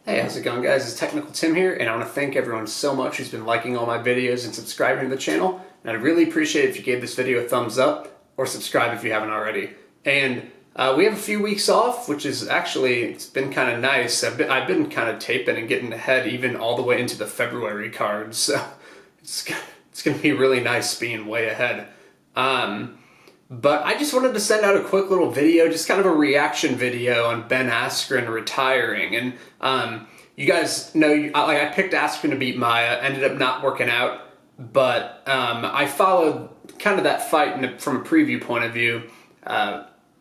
Hey, how's it going, guys? It's Technical Tim here, and I want to thank everyone so much who's been liking all my videos and subscribing to the channel. And I'd really appreciate it if you gave this video a thumbs up or subscribe if you haven't already. And we have a few weeks off, which is actually, it's been kind of nice. I've been kind of taping and getting ahead even all the way into the February cards, so it's going to be really nice being way ahead. But I just wanted to send out a quick little video, just kind of a reaction video on Ben Askren retiring. And you guys know, I picked Askren to beat Maya, ended up not working out, but I followed kind of that fight from a preview point of view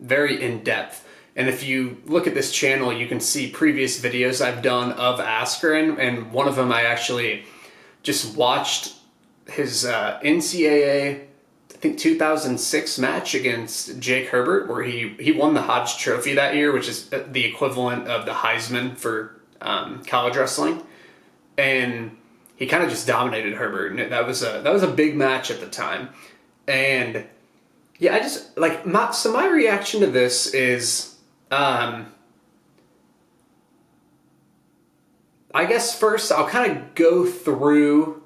very in depth. And if you look at this channel, you can see previous videos I've done of Askren, and one of them I actually just watched his NCAA, I think 2006 match against Jake Herbert, where he won the Hodge Trophy that year, which is the equivalent of the Heisman for college wrestling, and he kind of just dominated Herbert, and that was a big match at the time. And yeah, I just like my reaction to this is I guess first I'll kind of go through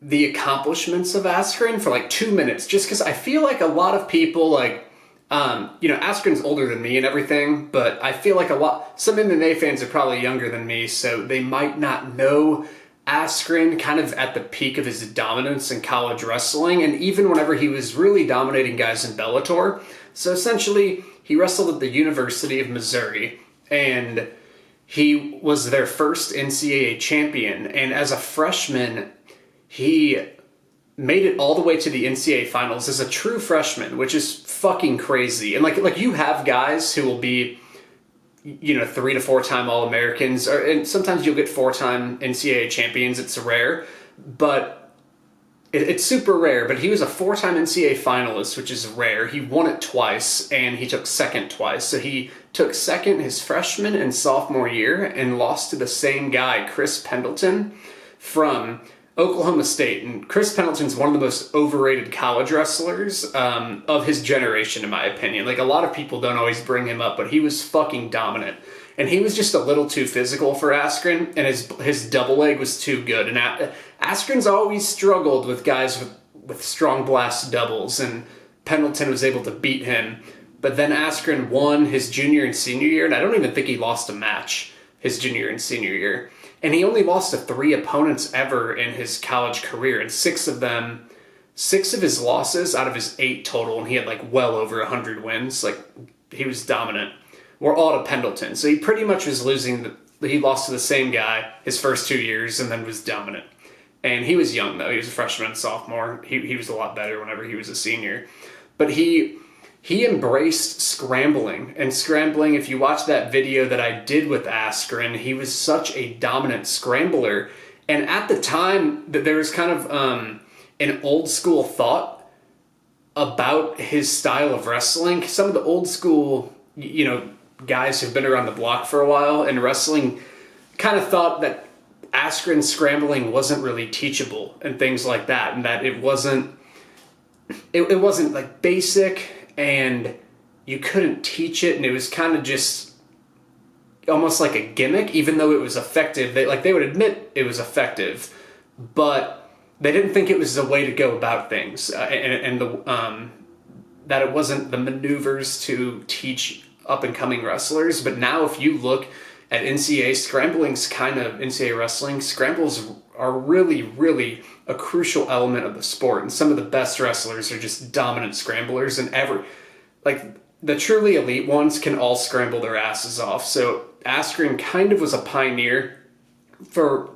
the accomplishments of Askren for like 2 minutes, just because I feel like a lot of people, like, Askren's older than me and everything, but I feel like some MMA fans are probably younger than me, so they might not know Askren kind of at the peak of his dominance in college wrestling, and even whenever he was really dominating guys in Bellator. So essentially, he wrestled at the University of Missouri, and he was their first NCAA champion, and as a freshman, he made it all the way to the NCAA finals as a true freshman, which is fucking crazy. And like you have guys who will be, 3 to 4 time All-Americans, and sometimes you'll get 4-time NCAA champions. It's rare, but it's super rare. But he was a 4-time NCAA finalist, which is rare. He won it twice, and he took second twice. So he took second his freshman and sophomore year and lost to the same guy, Chris Pendleton, from Oklahoma State. And Chris Pendleton's one of the most overrated college wrestlers of his generation, in my opinion. Like, a lot of people don't always bring him up, but he was fucking dominant. And he was just a little too physical for Askren, and his double leg was too good. And Askren's always struggled with guys with strong blast doubles, and Pendleton was able to beat him. But then Askren won his junior and senior year, and I don't even think he lost a match his junior and senior year. And he only lost to 3 opponents ever in his college career, and 6 of his losses out of his 8 total, and he had like well over 100 wins. Like, he was dominant. Were all to Pendleton. So he pretty much was he lost to the same guy his first 2 years and then was dominant. And he was young though. He was a freshman and sophomore. He was a lot better whenever he was a senior. But he embraced scrambling. And scrambling, if you watch that video that I did with Askren, he was such a dominant scrambler. And at the time, there was kind of an old school thought about his style of wrestling. Some of the old school, guys who've been around the block for a while in wrestling kind of thought that Askren's scrambling wasn't really teachable and things like that. And that it wasn't like basic, and you couldn't teach it, and it was kind of just almost like a gimmick, even though it was effective. They would admit it was effective, but they didn't think it was the way to go about things, and that it wasn't the maneuvers to teach up-and-coming wrestlers. But now if you look at NCAA wrestling, scrambles are really, really a crucial element of the sport, and some of the best wrestlers are just dominant scramblers, and the truly elite ones can all scramble their asses off. So Askren kind of was a pioneer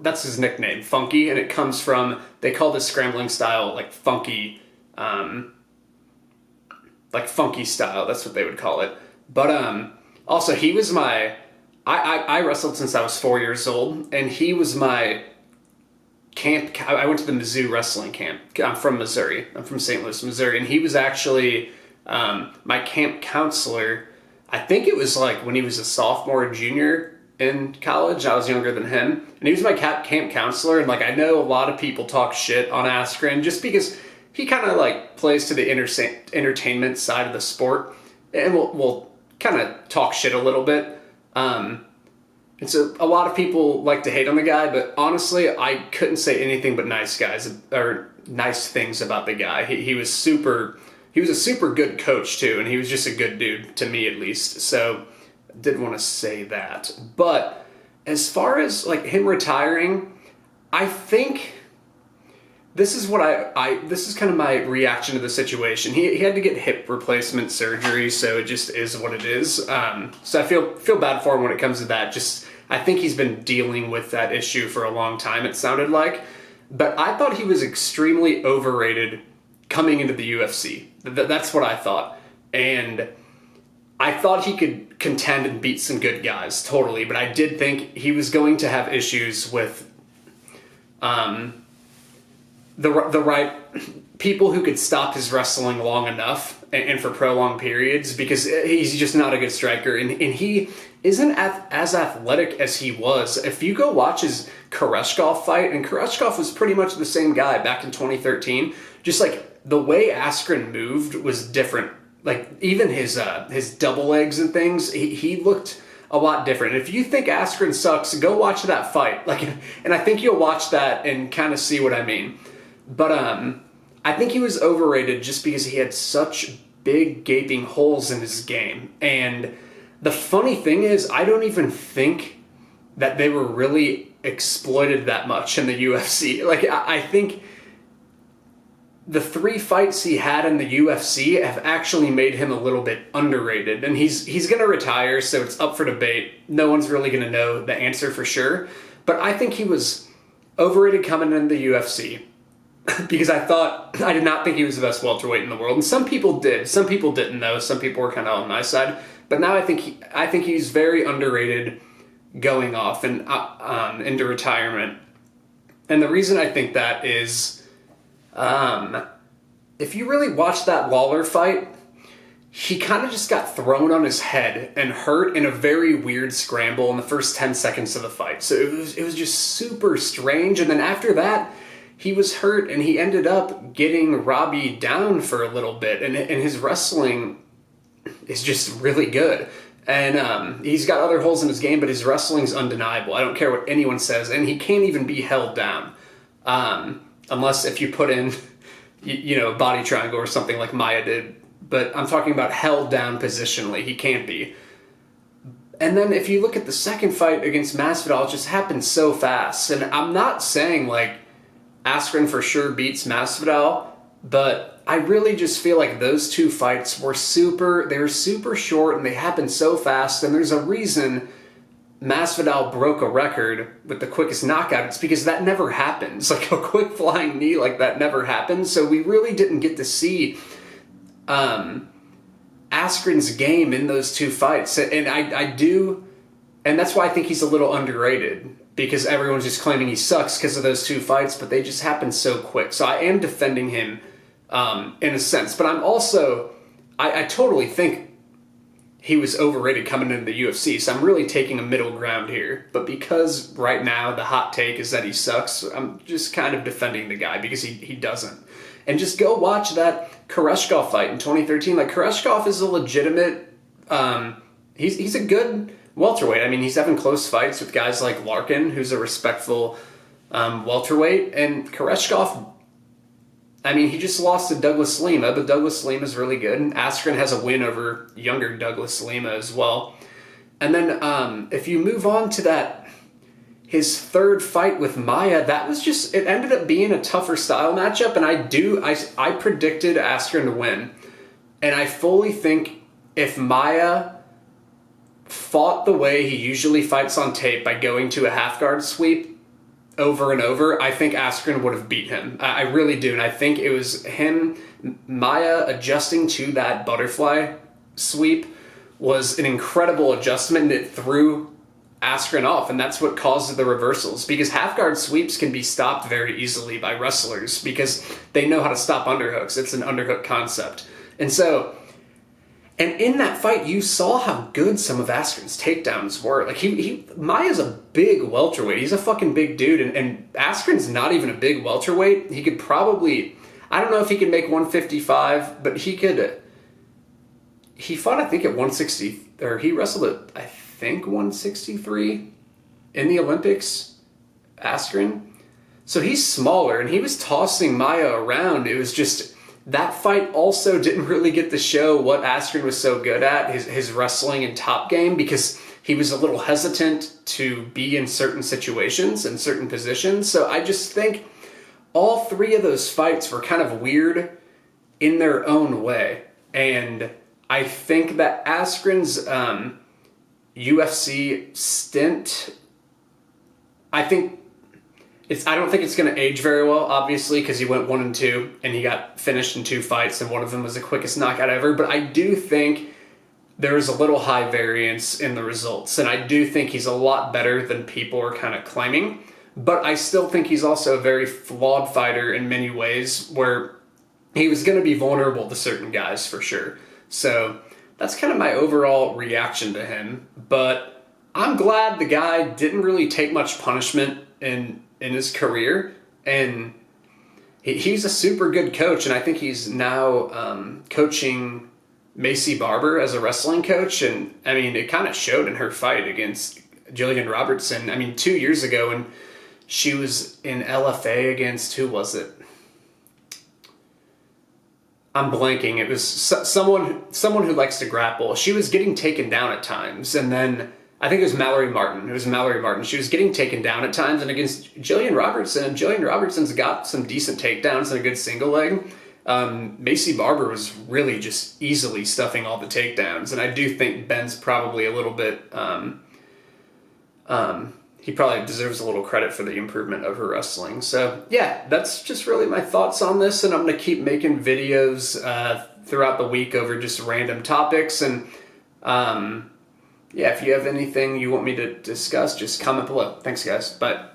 that's his nickname, Funky, and it comes from, they call this scrambling style like funky style, that's what they would call it. But also he was I wrestled since I was 4 years old, and he was my camp. I went to the Mizzou wrestling camp. I'm from Missouri. I'm from St. Louis, Missouri. And he was actually my camp counselor. I think it was like when he was a sophomore or junior in college. I was younger than him. And he was my camp counselor. And like, I know a lot of people talk shit on Askren just because he kind of like plays to the entertainment side of the sport. And we'll kind of talk shit a little bit. And so a lot of people like to hate on the guy, but honestly, I couldn't say anything but nice things about the guy. He was a super good coach too, and he was just a good dude, to me at least. So I did want to say that. But as far as like him retiring, I think this is what this is kind of my reaction to the situation. He had to get hip replacement surgery, so it just is what it is. So I feel bad for him when it comes to that. I think he's been dealing with that issue for a long time, it sounded like. But I thought he was extremely overrated coming into the UFC. That's what I thought. And I thought he could contend and beat some good guys, totally. But I did think he was going to have issues with the right people who could stop his wrestling long enough and for prolonged periods, because he's just not a good striker. And he isn't as athletic as he was. If you go watch his Koreshkov fight, and Koreshkov was pretty much the same guy back in 2013, just like the way Askren moved was different. Like even his double legs and things, he looked a lot different. If you think Askren sucks, go watch that fight. And I think you'll watch that and kind of see what I mean. But I think he was overrated just because he had such big gaping holes in his game. And the funny thing is, I don't even think that they were really exploited that much in the UFC. Like, I think the 3 fights he had in the UFC have actually made him a little bit underrated. And he's going to retire, so it's up for debate. No one's really going to know the answer for sure. But I think he was overrated coming into the UFC because I did not think he was the best welterweight in the world. And some people did. Some people didn't, though. Some people were kind of on my side. But now I think he's very underrated going off and into retirement. And the reason I think that is, if you really watch that Lawler fight, he kind of just got thrown on his head and hurt in a very weird scramble in the first 10 seconds of the fight. So it was just super strange. And then after that, he was hurt and he ended up getting Robbie down for a little bit. And his wrestling is just really good. And he's got other holes in his game, but his wrestling's undeniable. I don't care what anyone says. And he can't even be held down. Unless if you put in, a body triangle or something like Maya did. But I'm talking about held down positionally. He can't be. And then if you look at the second fight against Masvidal, it just happened so fast. And I'm not saying, like, Askren for sure beats Masvidal, but I really just feel like those 2 fights were super short and they happened so fast. And there's a reason Masvidal broke a record with the quickest knockout. It's because that never happens. Like a quick flying knee like that never happens. So we really didn't get to see Askren's game in those 2 fights. And I do, and that's why I think he's a little underrated, because everyone's just claiming he sucks because of those 2 fights, but they just happened so quick. So I am defending him in a sense, but I'm also, I totally think he was overrated coming into the UFC, so I'm really taking a middle ground here. But because right now the hot take is that he sucks, I'm just kind of defending the guy because he doesn't. And just go watch that Koreshkov fight in 2013. Like, Koreshkov is a legitimate, he's a good welterweight. I mean, he's having close fights with guys like Larkin, who's a respectful welterweight. And Koreshkov, I mean, he just lost to Douglas Lima, but Douglas Lima is really good. And Askren has a win over younger Douglas Lima as well. And then if you move on to his 3rd fight with Maya, it ended up being a tougher style matchup. And I predicted Askren to win. And I fully think if Maya fought the way he usually fights on tape by going to a half guard sweep over and over, I think Askren would have beat him. I really do. And I think it was Maya adjusting to that butterfly sweep was an incredible adjustment, and it threw Askren off, and that's what caused the reversals, because half guard sweeps can be stopped very easily by wrestlers because they know how to stop underhooks. It's an underhook concept. And in that fight, you saw how good some of Askren's takedowns were. Like, Maya's a big welterweight. He's a fucking big dude, and Askren's not even a big welterweight. He could probably, I don't know if he could make 155, but he fought, I think, at 160, or he wrestled at, I think 163 in the Olympics, Askren. So he's smaller, and he was tossing Maia around. It was just, that fight also didn't really get to show what Askren was so good at, his wrestling and top game, because he was a little hesitant to be in certain situations and certain positions. So I just think all three of those fights were kind of weird in their own way. And I think that Askren's UFC stint, I don't think it's going to age very well, obviously, because he went 1-2 and he got finished in 2 fights, and one of them was the quickest knockout ever. But I do think there's a little high variance in the results, and I do think he's a lot better than people are kind of claiming. But I still think he's also a very flawed fighter in many ways, where he was going to be vulnerable to certain guys for sure. So that's kind of my overall reaction to him. But I'm glad the guy didn't really take much punishment in his career, and he's a super good coach, and I think he's now coaching Macy Barber as a wrestling coach, and I mean, it kind of showed in her fight against Jillian Robertson. I mean, 2 years ago, when she was in LFA against, who was it? I'm blanking. It was someone who likes to grapple. She was getting taken down at times, and then I think it was Mallory Martin. She was getting taken down at times, and against Jillian Robertson, and Jillian Robertson's got some decent takedowns and a good single leg. Macy Barber was really just easily stuffing all the takedowns, and I do think Ben's probably a little bit, he probably deserves a little credit for the improvement of her wrestling. So yeah, that's just really my thoughts on this, and I'm going to keep making videos throughout the week over just random topics, and yeah, if you have anything you want me to discuss, just comment below. Thanks, guys. Bye.